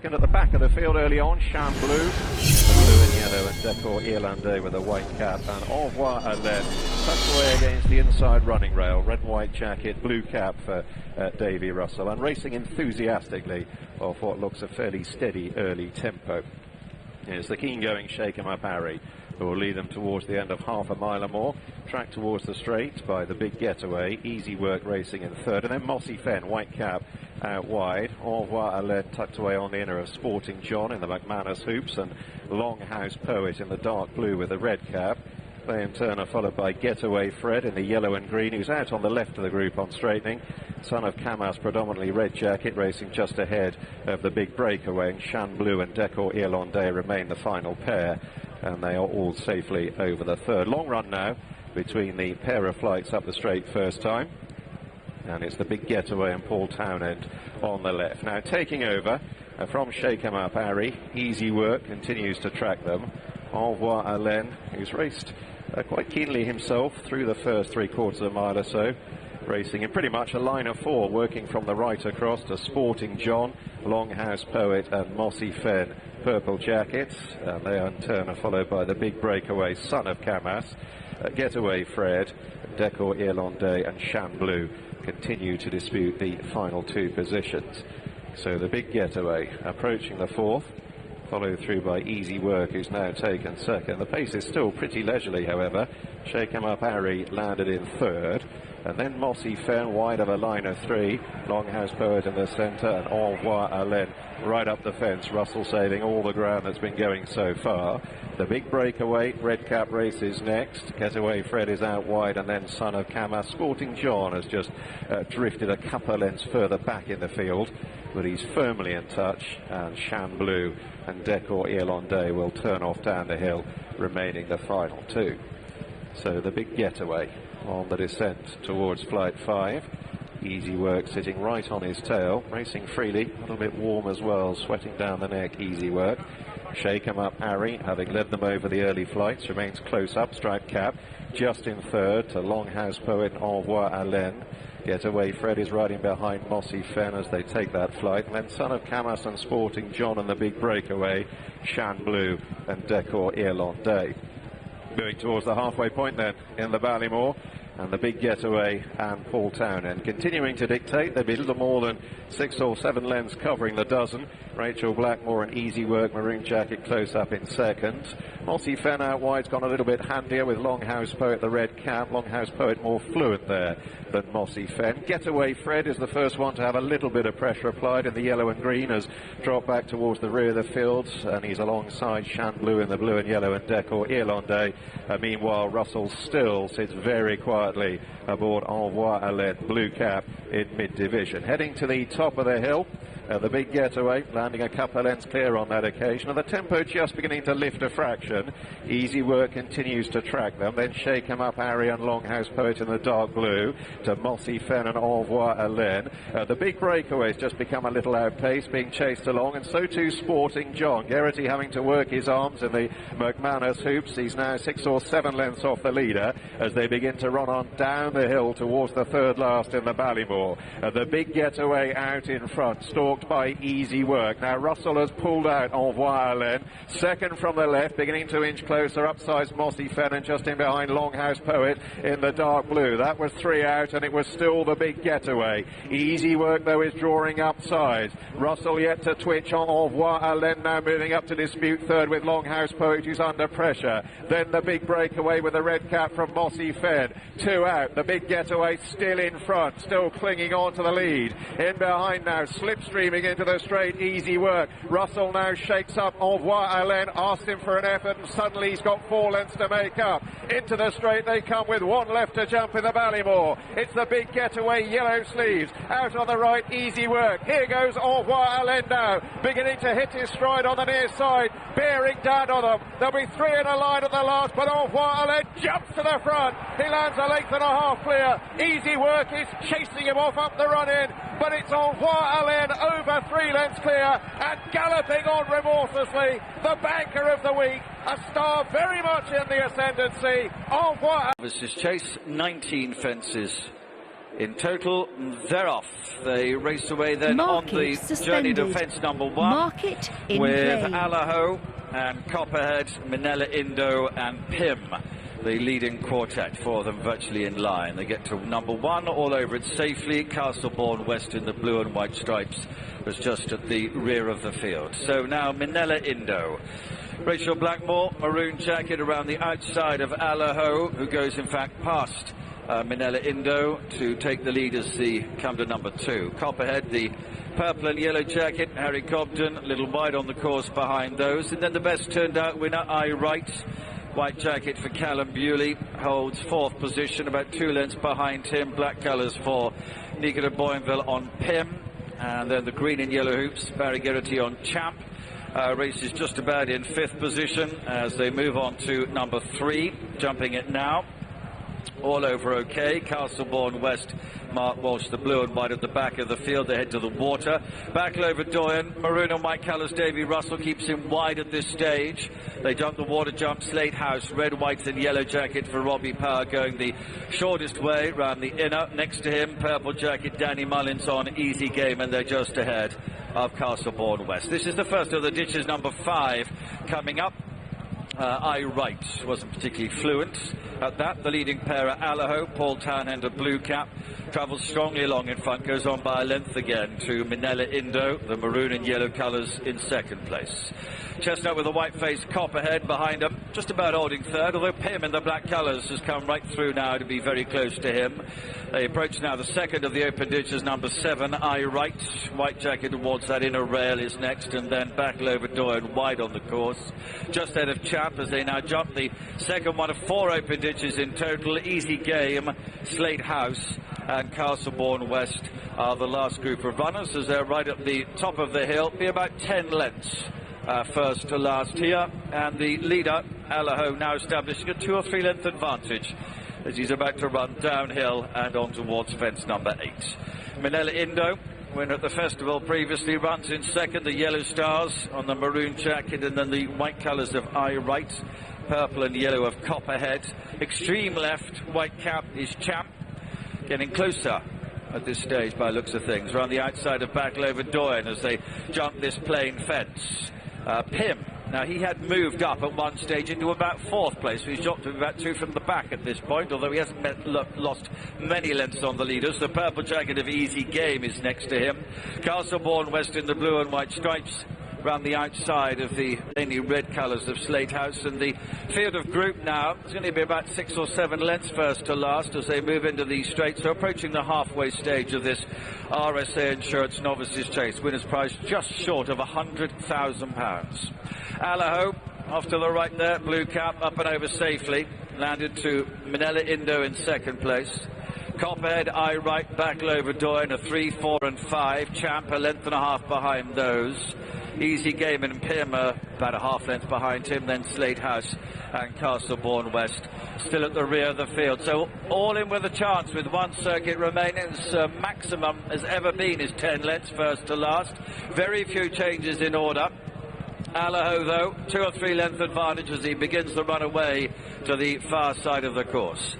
second at the back of the field early on. Sham Blue, the blue and yellow, and Decor Irlandais with a white cap, and Au revoir Alain tucked away against the inside running rail. Red and white jacket, blue cap for Davy Russell, and racing enthusiastically off what looks a fairly steady early tempo. It's the keen-going Shake 'em Up Harry who will lead them towards the end of half a mile or more. Tracked towards the straight by the Big Getaway. Easy Work racing in third, and then Mossy Fen, white cap, out wide. Au revoir Alain tucked away on the inner of Sporting John in the McManus hoops, and Longhouse Poet in the dark blue with the red cap. They in turn are followed by Getaway Fred in the yellow and green, who's out on the left of the group on straightening. Son of Camas, predominantly red jacket, racing just ahead of the Big Breakaway. And Shan Blue and Decor Irlandais remain the final pair, and they are all safely over the third. Long run now between the pair of flights up the straight first time, and it's the Big Getaway and Paul Townend on the left. Now taking over from Shake 'em Up Harry, Easy Work continues to track them. Au revoir Alain, who's raced quite keenly himself through the first 3/4 of a mile or so, racing in pretty much a line of four, working from the right across to Sporting John, Longhouse Poet and Mossy Fen, purple jackets, and they in turn are followed by the Big Breakaway, Son of Camas, Getaway Fred, Decor Irlandais and Sham Blue continue to dispute the final two positions. So the Big Getaway approaching the fourth, followed through by Easy Work, who's now taken second. The pace is still pretty leisurely, however. Shake 'em Up Harry landed in third, and then Mossy Fen wide of a line of three, Longhouse Poet in the centre, and Au revoir Alain right up the fence. Russell saving all the ground that's been going so far. The Big Breakaway, red cap races next. Getaway Fred is out wide, and then Son of Camas. Sporting John has just drifted a couple of lengths further back in the field, but he's firmly in touch, and Sham Blue and Decor Irlandais will turn off down the hill, remaining the final two. So the Big Getaway on the descent towards flight 5. Easy Work sitting right on his tail, racing freely, a little bit warm as well, sweating down the neck. Easy Work. Shake 'em Up Harry, having led them over the early flights, remains close up, striped cap, just in third to Longhouse Poet and Au revoir Alain. Getaway Fred is riding behind Mossy Fen as they take that flight, and then Son of Camas and Sporting John and the Big Breakaway, Shan Blue and Decor Irlandais. Moving towards the halfway point then in the Ballymore, and the Big Getaway and Paul Townend continuing to dictate. There'd be a little more than 6 or 7 lengths covering the dozen. Rachel Blackmore and Easy Work, maroon jacket, close up in second. Mossy Fen out wide's gone a little bit handier with Longhouse Poet the red cap. Longhouse Poet more fluent there than Mossy Fen. Getaway Fred is the first one to have a little bit of pressure applied in the yellow and green, has dropped back towards the rear of the field, and he's alongside Shan Blue in the blue and yellow and Decor Irlandais. Meanwhile, Russell still sits very quietly aboard Au revoir Alain, blue cap in mid-division. Heading to the top of the hill, the Big Getaway landing a couple of lengths clear on that occasion, and the tempo just beginning to lift a fraction. Easy Work continues to track them, then Shake 'em Up Harry and Longhouse Poet in the dark blue to Mossy Fen and Au revoir Alain. The Big Breakaway's just become a little outpaced, being chased along, and so too Sporting John. Garrity having to work his arms in the McManus hoops. He's now 6 or 7 lengths off the leader as they begin to run on down the hill towards the third last in the Ballymore. The Big Getaway out in front, stalked by Easy Work. Now Russell has pulled out Au revoir Alain. Second from the left, beginning to inch closer, upsize Mossy Fen, and just in behind Longhouse Poet in the dark blue. That was 3 out, and it was still the Big Getaway. Easy Work though is drawing upsize. Russell yet to twitch on Au revoir Alain, now moving up to dispute third with Longhouse Poet, who's under pressure. Then the Big Breakaway with the red cap from Mossy Fen. 2 out. The Big Getaway still in front, still clinging on to the lead. In behind now, slipstreaming into the straight, Easy Work. Russell now shakes up Au revoir Alain, asked him for an effort, and suddenly he's got 4 lengths to make up. Into the straight they come with 1 left to jump in the Ballymore. It's the Big Getaway, yellow sleeves. Out on the right, Easy Work. Here goes Au revoir Alain now, beginning to hit his stride on the near side, bearing down on them. There'll be 3 in a line at the last, but Au revoir Alain jumps to the front. He lands a length and a half clear. Easy Work is chasing him off up the run-in, but it's Au revoir Alain over 3 lengths clear and galloping on remorselessly. The banker of the week, a star very much in the ascendancy. Au revoir. This is chase 19 fences In total, they're off. They race away then on the journey to fence number 1 Market in with play. Allaho and Copperhead, Minella Indo and Pim, the leading quartet for them virtually in line. They get to number 1 all over it safely. Castlebourne West in the blue and white stripes was just at the rear of the field. So now Minella Indo. Rachel Blackmore, maroon jacket around the outside of Allaho, who goes in fact past Minella Indo to take the lead as they come to number 2. Copperhead, the purple and yellow jacket, Harry Cobden, a little wide on the course behind those. And then the best turned out winner, I Wright, white jacket for Callum Bewley, holds 4th position, about 2 lengths behind him. Black colours for Nicola Boinville on Pim. And then the green and yellow hoops, Barry Geraghty on Champ. Races just about in 5th position as they move on to number 3, jumping it now. All over okay. Castlebourne West, Mark Walsh, the blue and white at the back of the field. They head to the water. Backlover Doyen, maroon and white colours. Davy Russell keeps him wide at this stage. They jump the water jump. Slate House, red, white and yellow jacket for Robbie Power, going the shortest way round the inner. Next to him, purple jacket, Danny Mullins on Easy Game, and they're just ahead of Castlebourne West. This is the first of the ditches, number 5, coming up. I Wright wasn't particularly fluent at that. The leading pair are Allaho, Paul Townend, a blue cap, travels strongly along in front, goes on by a length again to Minella Indo, the maroon and yellow colours in 2nd place. Chestnut with a white-faced Copperhead behind him, just about holding 3rd, although Pim in the black colours has come right through now to be very close to him. They approach now the 2nd of the open ditches, number 7, I Wright. White jacket towards that inner rail is next, and then Backlover Doyen wide on the course. Just ahead of Champ as they now jump the 2nd one of 4 open ditches in total. Easy Game, Slate House and Castlebourne West are the last group of runners as they're right at the top of the hill. Be about 10 lengths first to last here, and the leader Allaho now establishing a 2 or 3 length advantage as he's about to run downhill and on towards fence number 8. Minella Indo, winner at the festival previously, runs in 2nd, the yellow stars on the maroon jacket, and then the white colours of I Wright, purple and yellow of Copperhead. Extreme left, white cap is Champ, getting closer at this stage by looks of things, around the outside of Backlover Doyen as they jump this plain fence. Pim, now he had moved up at one stage into about 4th place, so he's dropped to about 2 from the back at this point, although he hasn't lost many lengths on the leaders. The purple jacket of Easy Game is next to him. Castlebourne West in the blue and white stripes round the outside of the mainly red colours of Slate House, and the field of group now is going to be about 6 or 7 lengths first to last as they move into these straights. So approaching the halfway stage of this RSA Insurance Novices Chase. Winner's prize just short of £100,000. Allaho off to the right there, blue cap up and over safely, landed to Minella Indo in 2nd place. Copperhead, I Wright, Backlover Doyen, a 3, 4 and 5. Champ a length and a half behind those. Easy Game and Pim about a half length behind him. Then Slate House and Castlebourne West still at the rear of the field. So all in with a chance with 1 circuit remaining. Maximum has ever been is 10 lengths first to last. Very few changes in order. Allaho, though, 2 or 3 length advantage as he begins to run away to the far side of the course.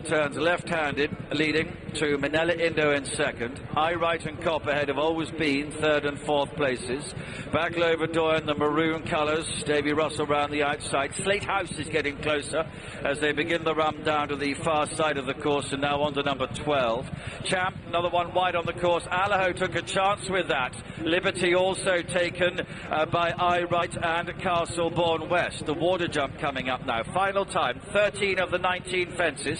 Turns left-handed, leading to Minella Indo in 2nd. I Wright and Copperhead have always been 3rd and 4th places. Backlover Doyen, the maroon colours. Davy Russell round the outside. Slate House is getting closer as they begin the run down to the far side of the course, and now on to number 12. Champ, another one wide on the course. Allaho took a chance with that. Liberty also taken by I Wright and Castlebourne West. The water jump coming up now. Final time, 13 of the 19 fences.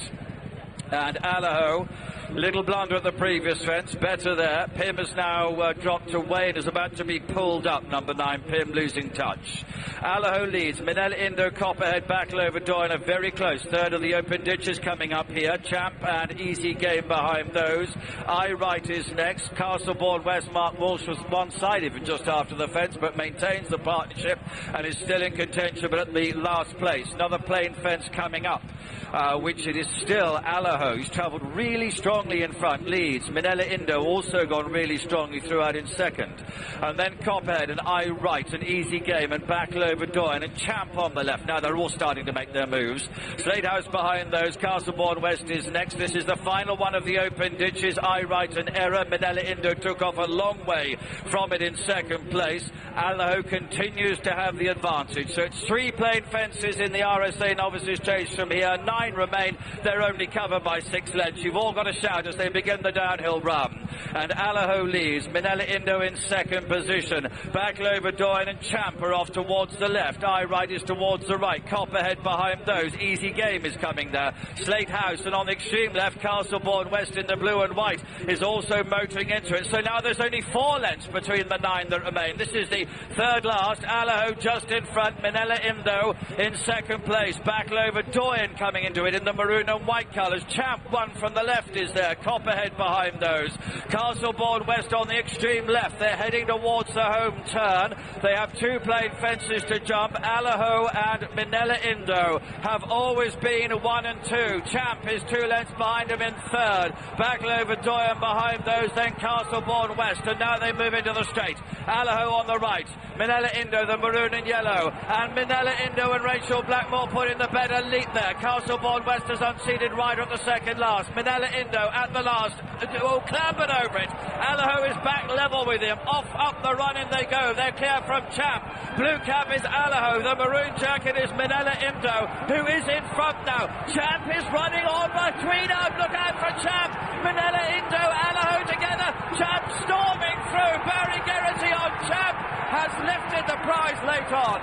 And Allaho, little blunder at the previous fence, better there. Pim has now dropped away and is about to be pulled up. Number 9, Pim losing touch. Allaho leads. Minella Indo, Copperhead, Backlover Doyen are very close. 3rd of the open ditches coming up here. Champ and Easy Game behind those. I Wright is next. Castlebourne West, Mark Walsh was one-sided even just after the fence, but maintains the partnership and is still in contention, but at the last place. Another plain fence coming up, which it is still Allaho. He's travelled really strong strongly in front, leads. Minella Indo also gone really strongly throughout in second. And then Copperhead and I Right, an Easy Game, and Backlover Doyen and Champ on the left. Now they're all starting to make their moves. Slade House behind those. Castlebourne West is next. This is the final one of the open ditches. I Right and Error. Minella Indo took off a long way from it in second place. Allaho continues to have the advantage. So it's 3 plain fences in the RSA Novices Chase from here. 9 remain. They're only covered by 6 lengths. You've all got to shout as they begin the downhill run. And Allaho leads. Minella Indo in second position. Backlover Doyen and Champ are off towards the left. I Right is towards the right. Copperhead behind those. Easy Game is coming there. Slate House, and on the extreme left, Castlebourne West in the blue and white is also motoring into it. So now there's only 4 lengths between the 9 that remain. This is the third last. Allaho just in front. Minella Indo in second place. Backlover Doyen coming into it in the maroon and white colours. Champ, one from the left, is there. Copperhead behind those. Castlebourne West on the extreme left. They're heading towards the home turn. They have 2 plain fences to jump. Allaho and Minella Indo have always been 1 and 2. Champ is 2 lengths behind him in third. Backlover Doyen behind those, then Castlebourne West, and now they move into the straight. Allaho on the right. Minella Indo, the maroon and yellow, and Minella Indo and Rachel Blackmore put in the better lead there. Castlebourne West is unseated rider at the second last. Minella Indo at the last, clambered over it. Allaho is back level with him. Off up the run and they go. They're clear from Champ. Blue cap is Allaho. The maroon jacket is Minella Indo, who is in front now. Champ is running on between them. Look out for Champ. Minella Indo, Allaho together. Champ storming through. Barry Geraghty on Champ has lifted the prize late on.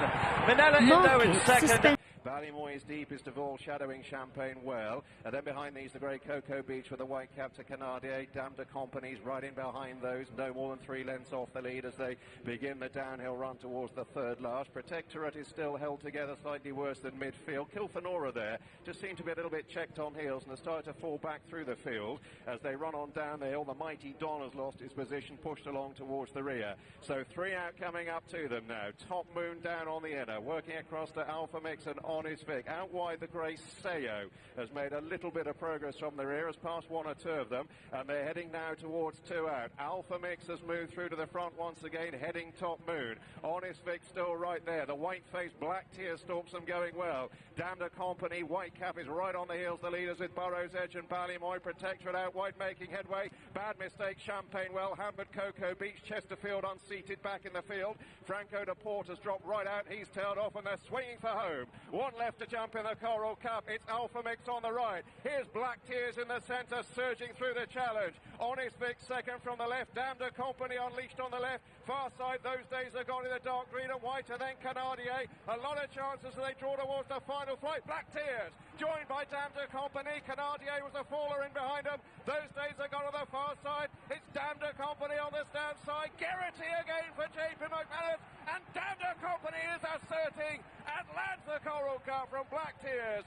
Minella Indo in second. Ballymore is deepest of all, shadowing Champagne well. And then behind these, the grey Cocoa Beach with the white cap to Canardier. Dame de Compagnie's right in behind those. No more than 3 lengths off the lead as they begin the downhill run towards the third last. Protectorate is still held together slightly worse than midfield. Kilfenora there just seemed to be a little bit checked on heels and has started to fall back through the field as they run on down the hill. The mighty Don has lost his position, pushed along towards the rear. So 3 out coming up to them now. Top Moon down on the inner, working across to Alpha Mix and Honest Vic. Out wide, the grey Sayo has made a little bit of progress from the rear, has passed 1 or 2 of them, and they're heading now towards 2 out. Alpha Mix has moved through to the front once again, heading Top Moon. Honest Vic still right there. The white-faced Black Tear stalks them going well. Dame de Compagnie, White Cap is right on the heels. The leaders with Burrows Edge and Ballymore. Protectorate out wide, making headway. Bad Mistake, Champagne well. Hampered Cocoa Beach, Chesterfield unseated back in the field. Franco de Port has dropped right out. He's tailed off and they're swinging for home. 1 left to jump in the Coral Cup. It's Alpha Mix on the right. Here's Black Tears in the centre, surging through the challenge. Honest Vic second from the left. Dame de Compagnie unleashed on the left. Far side, those days are gone in the dark green and white, and then Canardier. A lot of chances as they draw towards the final flight. Black Tears, joined by Dame de Compagnie. Canardier was a faller in behind them. Those days are gone on the far side. It's Dame de Compagnie on the stand side. Geraghty again for JP McManus, and Dame de Compagnie is asserting and lands the Coral Cup from Black Tears.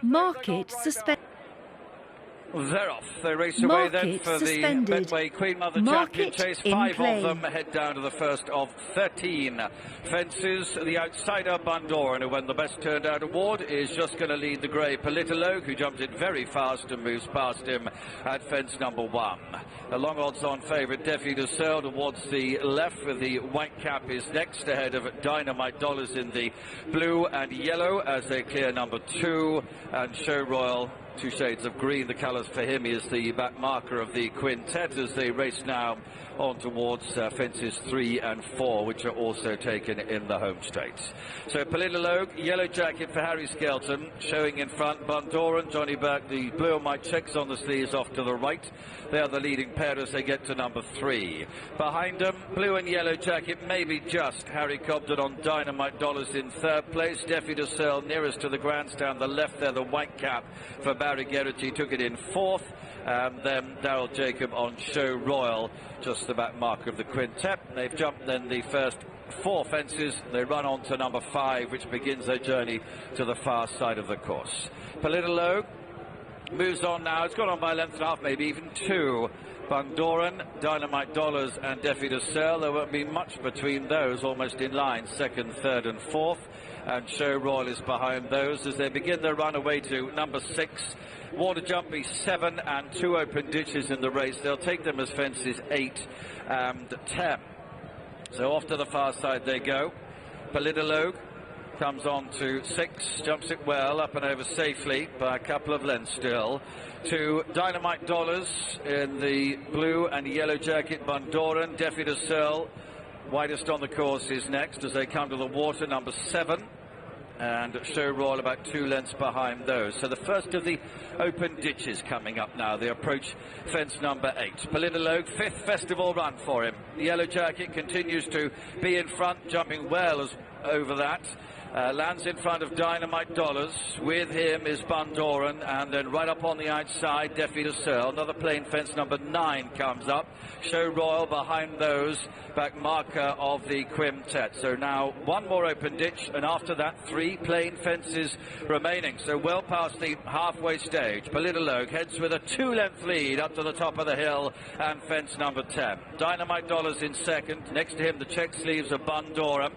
Market suspended. They're off. They race away then for the Medway Queen Mother Champion Chase. 5 of them head down to the first of 13 fences. The outsider Bundoran, who won the Best Turned Out award, is just going to lead the grey Politologue, who jumped in very fast and moves past him at fence number 1. The long odds-on favourite Defi de Searle towards the left, with the white cap is next ahead of Dynamite Dollars in the blue and yellow as they clear number 2, and Show Royal, 2 shades of green, the colours for him, is the back marker of the quintet as they race now on towards fences 3 and 4, which are also taken in the home straight. So Politologue, yellow jacket for Harry Skelton, showing in front. Bundoran, Johnny Burke, the blue and white checks on the sleeves off to the right. They are the leading pair as they get to number 3. Behind them, blue and yellow jacket, maybe just Harry Cobden on Dynamite Dollars in 3rd place. Defi de Searle nearest to the grandstand, the left there, the white cap for Barry Geraghty took it in 4th. Then Daryl Jacob on Show Royal, just the back marker of the quintet. They've jumped then the first 4 fences. They run on to number 5, which begins their journey to the far side of the course. Politologue moves on now. It's gone on by a length and a half, maybe even 2. Bundoran, Dynamite Dollars and Defi de Sel. There won't be much between those, almost in line, second, third and fourth. And Show Royal is behind those as they begin their run away to number 6. Water Jumpy 7 and 2 open ditches in the race. They'll take them as fences 8 and 10. So off to the far side they go. Politologue comes on to 6, jumps it well, up and over safely by a couple of lengths still. To Dynamite Dollars in the blue and yellow jacket, Bundoran. Defi de Sel, widest on the course, is next as they come to the water, number 7. And Show Royal about 2 lengths behind those. So the first of the open ditches coming up now. They approach fence number 8. Politologue, 5th festival run for him. The yellow jacket continues to be in front, jumping well as over that. Lands in front of Dynamite Dollars. With him is Bundoran, and then right up on the outside, Defi de Sel. Another plain fence, number 9, comes up. Show Royal behind those, back marker of the quintet. So now 1 more open ditch, and after that 3 plain fences remaining. So well past the halfway stage. Politologue heads with a 2-length lead up to the top of the hill, and fence number 10. Dynamite Dollars in second. Next to him, the check sleeves of Bundoran.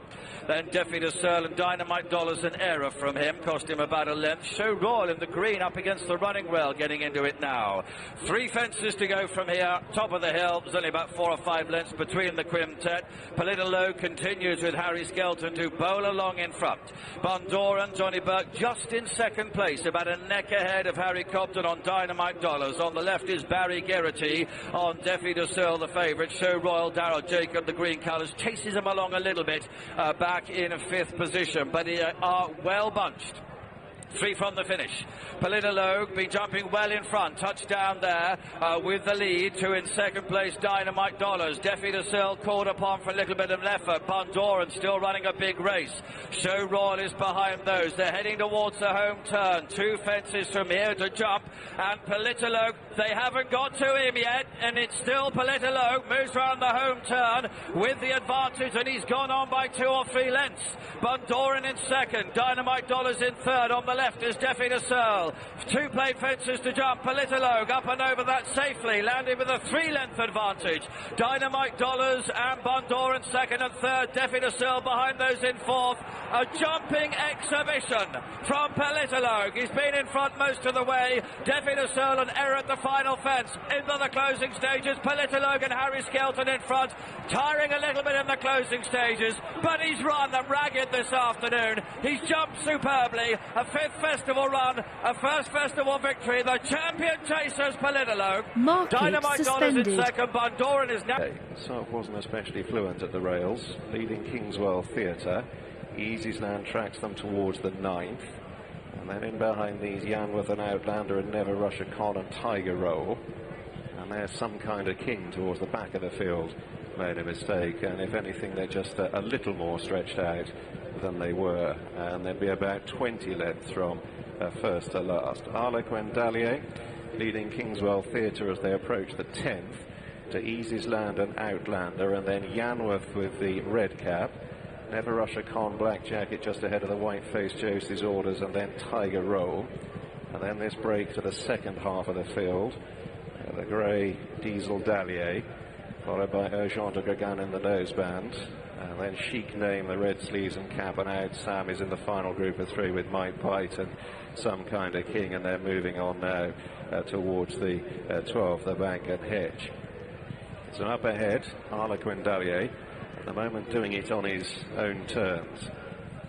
Then Defi de Sel and Dynamite Dollars, an error from him, cost him about a length. Show Royal in the green up against the running rail, getting into it now. 3 fences to go from here, top of the hill. There's only about 4 or 5 lengths between the quintet. Politologue continues with Harry Skelton to bowl along in front. Bundoran, Johnny Burke just in second place, about a neck ahead of Harry Cobden on Dynamite Dollars. On the left is Barry Geraghty on Defi de Sel, the favourite. Show Royal, Darryl Jacob, the green colours, chases him along a little bit, back in 5th position, but they are well bunched. 3 from the finish. Politologue been jumping well in front. Touchdown there with the lead. 2 in second place, Dynamite Dollars. Defi de Sel called upon for a little bit of an effort. Bundoran still running a big race. Show Royal is behind those. They're heading towards the home turn. 2 fences from here to jump. And Politologue, they haven't got to him yet. And it's still Politologue. Moves around the home turn with the advantage. And he's gone on by 2 or 3 lengths. Bundoran in second. Dynamite Dollars in third. On the left is Defi de Sel. 2 play fences to jump. Politologue up and over that safely, landing with a 3-length advantage. Dynamite Dollars and Bundoran second and third. Defi de Sel behind those in fourth. A jumping exhibition from Politologue. He's been in front most of the way. Defi de Sel an error at the final fence. Into the closing stages. Politologue and Harry Skelton in front. Tiring a little bit in the closing stages, but he's run them ragged this afternoon. He's jumped superbly. A 5th festival run, a first festival victory. The champion chasers, Politologue. Dynamite Dollars in second. Bundoran is now. Itself wasn't especially fluent at the rails, leading Kingswell Theatre. Easy's Land tracks them towards the 9th. And then in behind these, Yanworth and Outlander and Never Russia Con and Tiger Roll. And there's Some Kind of King towards the back of the field. Made a mistake, and if anything, they're just a little more stretched out than they were. And there'd be about 20 lengths from first to last. Harlequin Dallier leading Kingswell Theatre as they approach the 10th. To Easy's Land and Outlander, and then Yanworth with the red cap. Never Russia Con black jacket just ahead of the white-faced Josie's Orders, and then Tiger Roll. And then this break to the second half of the field. The grey Diesel Dallier, followed by Urgent de Gagan in the noseband. And then Chic Name, the red sleeves and cap, and out Sam is in the final group of 3 with Mike Pite and Some Kind of King, and they're moving on now towards the 12th, the Bank and Hedge. So up ahead, Harlequin Dallier, at the moment doing it on his own terms.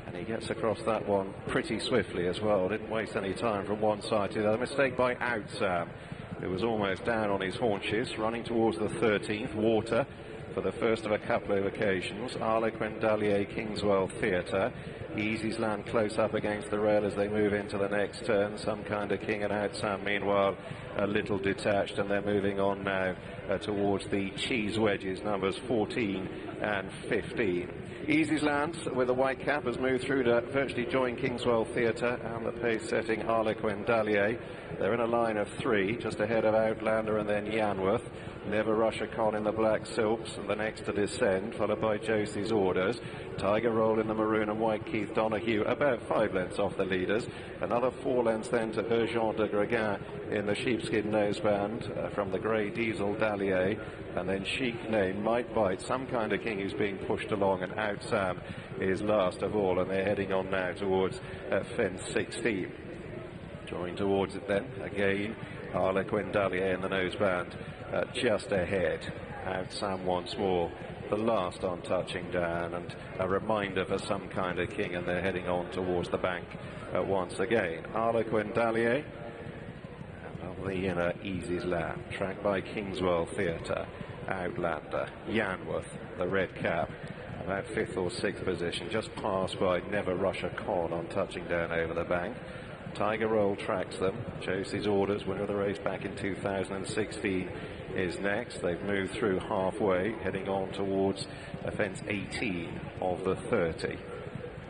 And he gets across that one pretty swiftly as well, didn't waste any time from one side to the other. Mistake by out Sam, who was almost down on his haunches, running towards the 13th, Water, for the first of a couple of occasions. Harlequin Dallier, Kingswell Theatre. Easy's Land close up against the rail as they move into the next turn. Some Kind of King and Out Sam, meanwhile, a little detached, and they're moving on now towards the cheese wedges, numbers 14 and 15. Easy's Land, with a white cap, has moved through to virtually join Kingswell Theatre and the pace-setting Harlequin Dallier. They're in a line of 3, just ahead of Outlander and then Yanworth. Never Russia Con in the black silks, and the next to descend, followed by Josie's Orders. Tiger Roll in the maroon and white, Keith Donoghue, about 5 lengths off the leaders. Another 4 lengths then to Urgent de Greguin in the sheepskin noseband from the grey Diesel Dalier. And then Chic Name, Might Bite, Some Kind of King, who's being pushed along, and Out Sam is last of all, and they're heading on now towards fence 16. Drawing towards it then, again, Harlequin Dalier in the noseband just ahead. Out Sam once more, the last on touching down, and a reminder for Some Kind of King, and they're heading on towards the bank once again. Harlequin Dalier, and on the inner, Easy's Land, tracked by Kingswell Theatre. Outlander, Yanworth, the red cap, about 5th or 6th position, just passed by Never Russia Con on touching down over the bank. Tiger Roll tracks them. Josie's Orders, winner of the race back in 2016, is next. They've moved through halfway, heading on towards fence 18 of the 30.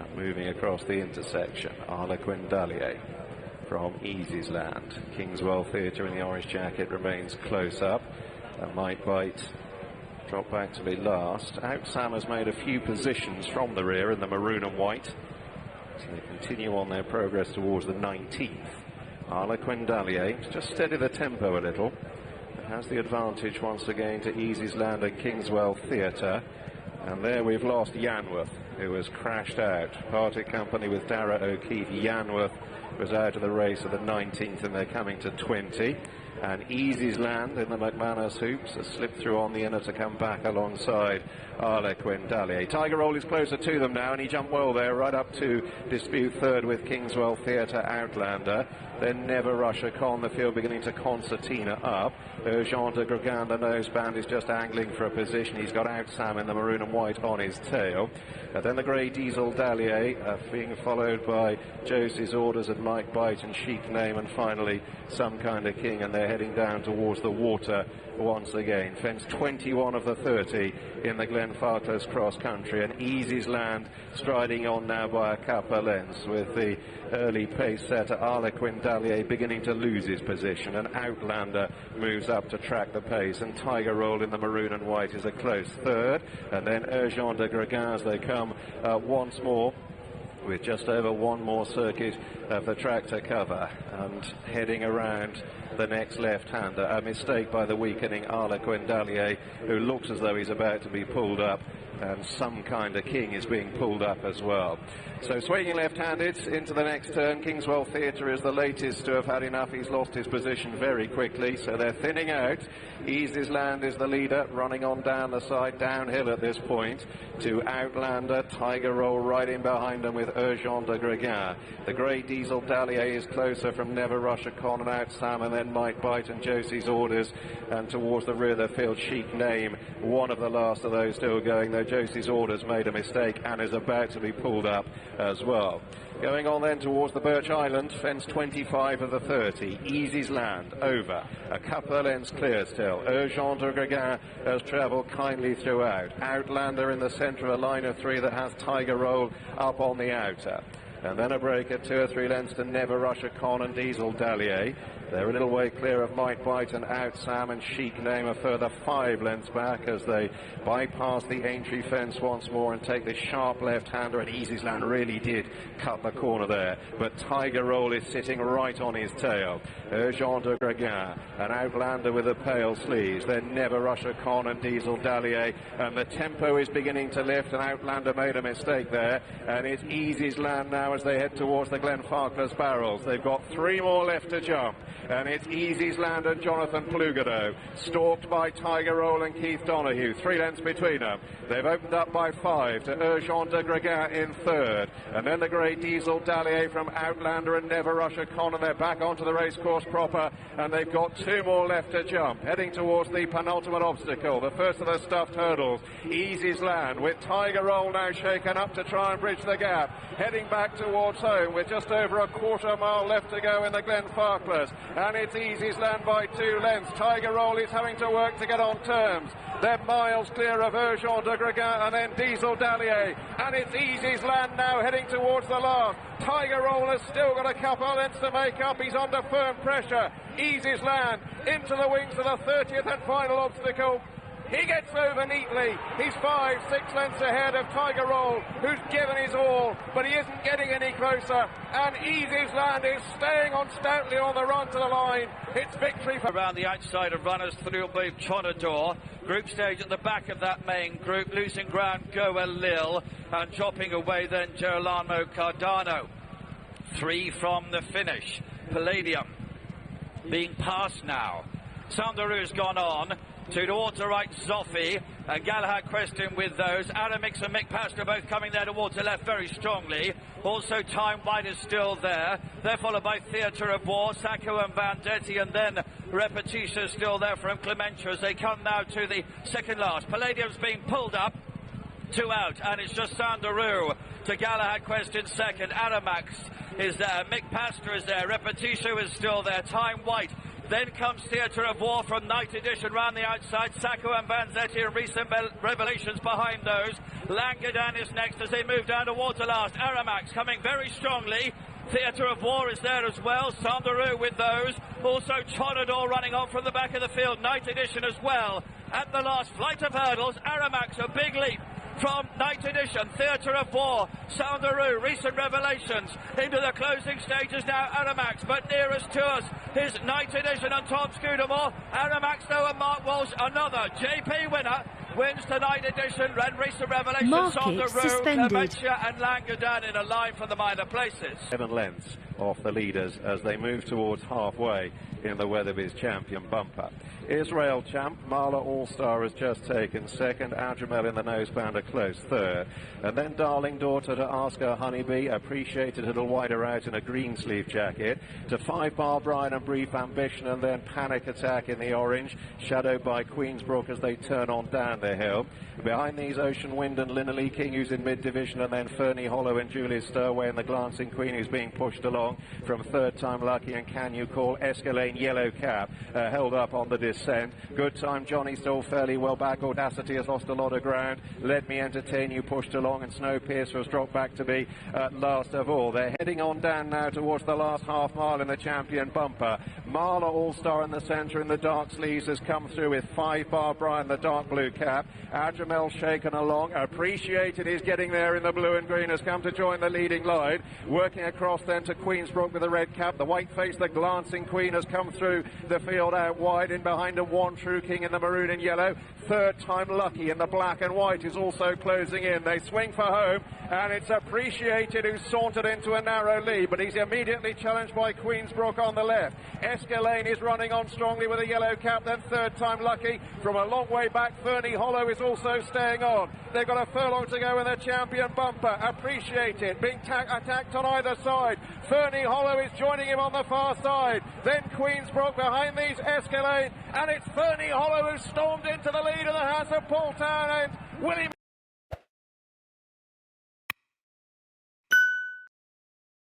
And moving across the intersection, Harlequin Dalier from Easy's Land. Kingswell Theatre in the orange jacket remains close up. Might Bite drop back to be last. Out Sam has made a few positions from the rear in the maroon and white, so they continue on their progress towards the 19th. Harlequin Dalier just steady the tempo a little. It has the advantage once again to Easy's Land and Kingswell Theatre. And there we've lost Yanworth, who has crashed out. Parted company with Dara O'Keefe. Yanworth was out of the race at the 19th, and they're coming to 20. And Easy's Land in the McManus hoops has slipped through on the inner to come back alongside Harlequin Dalier. Tiger Roll is closer to them now, and he jumped well there, right up to dispute third with Kingswell Theatre Outlander. Then Never Russia Con, the field beginning to concertina up. Urgent de Greguin, the noseband, is just angling for a position. He's got Out Sam in the maroon and white on his tail. Then the grey Diesel Dalier being followed by Josie's Orders and Might Bite and Chic Name, and finally Some Kind of King, and they're heading down towards the water once again. Fence 21 of the 30 in the Glenfarclas cross country, and Easy's Land striding on now by a couple of lengths, with the early pace setter Harlequin Dalier beginning to lose his position, and Outlander moves up to track the pace, and Tiger Roll in the maroon and white is a close third, and then Urgent de Greguin as they come once more, with just over one more circuit of the track to cover, and heading around the next left-hander. A mistake by the weakening Harlequin Dalier, who looks as though he's about to be pulled up, and Some Kind of King is being pulled up as well. So swinging left-handed into the next turn. Kingswell Theatre is the latest to have had enough. He's lost his position very quickly, so they're thinning out. Easy's Land is the leader, running on down the side, downhill at this point, to Outlander. Tiger Roll right in behind them with Urgent de Greguin. The grey Diesel Dalier is closer from Never Russia Con and Out Sam, and then Might Bite and Josie's Orders, and towards the rear of the field, Chic Name, one of the last of those still going, though Josie's Orders made a mistake and is about to be pulled up as well. Going on then towards the Birch Island, fence 25 of the 30. Easy's Land over, a couple of lengths clear still. Urgent de Greguin has travelled kindly throughout. Outlander in the centre of a line of 3 that has Tiger Roll up on the outer. And then a break at 2 or 3 lengths to Never Russia Con and Diesel Dalier. They're a little way clear of Might Bite and Out Sam, and Chic Name a further 5 lengths back as they bypass the Aintree fence once more and take this sharp left-hander, and Easy's Land really did cut the corner there. But Tiger Roll is sitting right on his tail. Urgent de Greguin, an Outlander with the pale sleeves. Then Never Russia Con and Diesel Dalier, and the tempo is beginning to lift, and Outlander made a mistake there, and it's Easy's Land now as they head towards the Glenfarclas barrels. They've got 3 more left to jump, and it's Easy's Land and Jonathan Plugado, stalked by Tiger Roll and Keith Donoghue. 3 lengths between them. They've opened up by 5 to Urgent de Greguin in third, and then the grey Diesel Dalier from Outlander and Never Russia Con, and they're back onto the racecourse proper, and they've got 2 more left to jump, heading towards the penultimate obstacle, the first of the stuffed hurdles. Easy's Land with Tiger Roll now shaken up to try and bridge the gap, heading back towards home with just over a quarter mile left to go in the Glenfarclas, and it's Easy's Land by 2 lengths. Tiger Roll is having to work to get on terms. They're miles clear of Urgent de Greguin and then Diesel Dalier, and it's Easy's Land now heading towards the last. Tiger Roll has still got a couple of lengths to make up. He's under firm pressure. Eases land into the wings of the 30th and final obstacle. He gets over neatly. He's 5-6 lengths ahead of Tiger Roll, who's given his all, but he isn't getting any closer. And Easy's Land is staying on stoutly on the run to the line. It's victory for... Around the outside of runners through with Chonador. Group stage at the back of that main group. Losing ground, Goa Lil. And dropping away then Girolamo Cardano. 3 from the finish. Palladium being passed now. Sandaru's gone on. Towards the right, Zoffy and Galahad Question with those. Aramix and Mick Pastor both coming there towards the left very strongly. Also Time White is still there. They're followed by Theatre of War, Sacco and Vandetti, and then Repetitia still there from Clementia as they come now to the second last. Palladium's being pulled up. 2 out, and it's just Sandaroo to Galahad Question second. Aramax is there. Mick Pastor is there. Repetitia is still there. Time White. Then comes Theatre of War from Night Edition round the outside. Sacco and Vanzetti and Recent Revelations behind those. Langadan is next as they move down towards the last. Aramax coming very strongly. Theatre of War is there as well. Sandaroo with those. Also Chonador running on from the back of the field. Night Edition as well. At the last flight of hurdles, Aramax a big leap from Night Edition, Theatre of War, Sandaroo, Recent Revelations, into the closing stages now, Aramax, but nearest to us is Night Edition and Tom Scudamore. Aramax though and Mark Walsh, another JP winner, wins the Night Edition, and Recent Revelations, Sandaroo, Clementia and Langadan in a line from the minor places. 7 lengths off the leaders as they move towards halfway in the Weatherby's Champion bumper. Israel champ Marla All-Star has just taken second, Adramel in the noseband a close third, and then Darling Daughter to Oscar Honeybee, appreciated a little wider out in a green sleeve jacket, to 5 Bar Bride and Brief Ambition, and then Panic Attack in the orange, shadowed by Queensbrook as they turn on down the hill. Behind these Ocean Wind and Linnalee King, who's in mid-division, and then Fernie Hollow and Julius Sturway and the Glancing Queen, who's being pushed along from Third Time Lucky and Can You Call. Escalade Yellow Cap held up on the descent. Good Time Johnny still fairly well back. Audacity has lost a lot of ground. Let Me Entertain You pushed along, and Snowpiercer has dropped back to be last of all. They're heading on down now towards the last half mile in the Champion bumper. Marla All-Star in the centre in the dark sleeves has come through with 5 Bar Brian, the dark blue cap. Adramel shaken along. Appreciated is getting there in the blue and green, has come to join the leading line. Working across then to Queensbrook with the red cap. The white face, the Glancing Queen, has come through the field out wide. In behind a One True King in the maroon and yellow. Third Time Lucky in the black and white is also closing in. They swing for home, and it's Appreciated who's sauntered into a narrow lead, but he's immediately challenged by Queensbrook on the left. Escalade is running on strongly with a yellow cap, then Third Time Lucky. From a long way back, Fernie Hollow is also staying on. They've got a furlong to go in the Champion bumper. Appreciated being attacked on either side. Fernie Hollow is joining him on the far side. Then Queensbrook behind these, Escalade, and it's Fernie Hollow who stormed into the lead of the House of Paul Town, and Willie